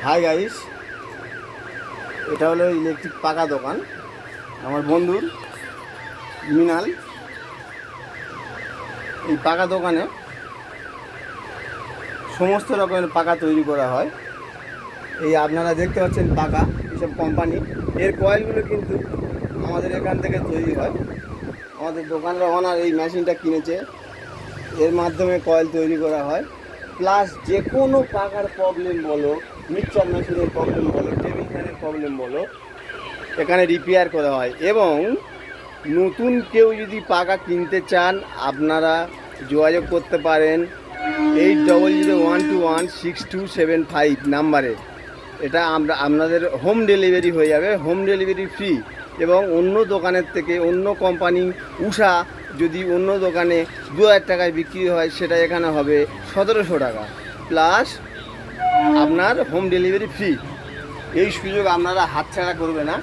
Hi guys, এটা হলো electric পাকা দোকান আমার বন্ধুর মিনাল। এই পাকা দোকানে সমস্ত রকমের পাকা তৈরি করা হয়। এই আপনারা দেখতে পাচ্ছেন পাকা, এইসব কোম্পানি এর কয়েলগুলো কিন্তু আমাদের এখান থেকে তৈরি হয়। আমাদের দোকানের ওনার এই মেশিনটা কিনেছে, এর মাধ্যমে কয়েল তৈরি করা হয়। প্লাস যে কোনো পাকার প্রবলেম বলো, মিক্সচার মেশিনের প্রবলেম বলো, টেবিল ফ্যানের প্রবলেম বলো, এখানে রিপেয়ার করা হয়। এবং নতুন কেউ যদি পাকা কিনতে চান আপনারা যোগাযোগ করতে পারেন 8001216275 নাম্বারে। এটা আপনাদের হোম ডেলিভারি হয়ে যাবে, হোম ডেলিভারি ফ্রি। এবং অন্য দোকানের থেকে, অন্য কোম্পানি উষা যদি অন্য দোকানে 2000 টাকায় বিক্রি হয়, সেটা এখানে হবে 1700 টাকা, প্লাস আপনার হোম ডেলিভারি ফ্রি। এই সুযোগ আপনারা হাতছাড়া করবে না।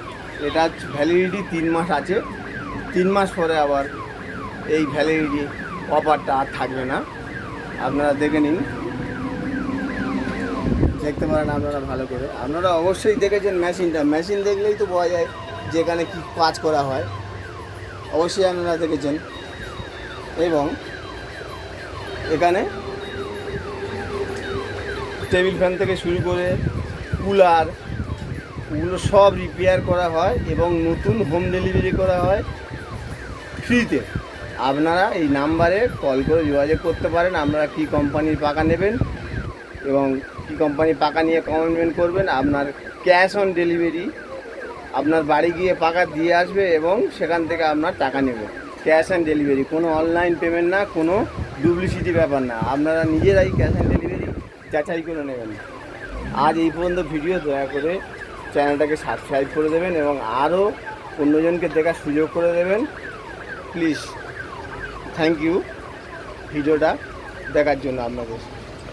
এটা ভ্যালিডিটি 3 মাস আছে, 3 মাস পরে আবার এই ভ্যালিডিটি অফারটা আর থাকবে না। আপনারা দেখে নিন, দেখতে পারেন আপনারা ভালো করে। আপনারা অবশ্যই দেখেছেন মেশিনটা, মেশিন দেখলেই তো বোঝা যায় যে এখানে কী কাজ করা হয়। অবশ্যই আপনারা দেখেছেন। এবং এখানে টেবিল ফ্যান থেকে শুরু করে কুলার, ওগুলো সব রিপেয়ার করা হয় এবং নতুন হোম ডেলিভারি করা হয় ফ্রিতে। আপনারা এই নাম্বারে কল করে যোগাযোগ করতে পারেন আপনারা কী কোম্পানির পাকা নেবেন এবং কী কোম্পানির পাকা নিয়ে কমেন্টমেন্ট করবেন। আপনার ক্যাশ অন ডেলিভারি, আপনার বাড়ি গিয়ে পাকা দিয়ে আসবে এবং সেখান থেকে আপনার টাকা নেবে। ক্যাশ অন ডেলিভারি, কোনো অনলাইন পেমেন্ট না, কোনো ডুপ্লিসিটি ব্যাপার না। আপনারা নিজেরাই ক্যাশ অন ডেলিভারি যাচাই করে নেবেন। আজ এই পর্যন্ত ভিডিও, দয়া করে চ্যানেলটাকে সাবস্ক্রাইব করে দেবেন এবং আরও অন্যজনকে দেখার সুযোগ করে দেবেন প্লিজ। থ্যাংক ইউ ভিডিওটা দেখার জন্য আপনাদের।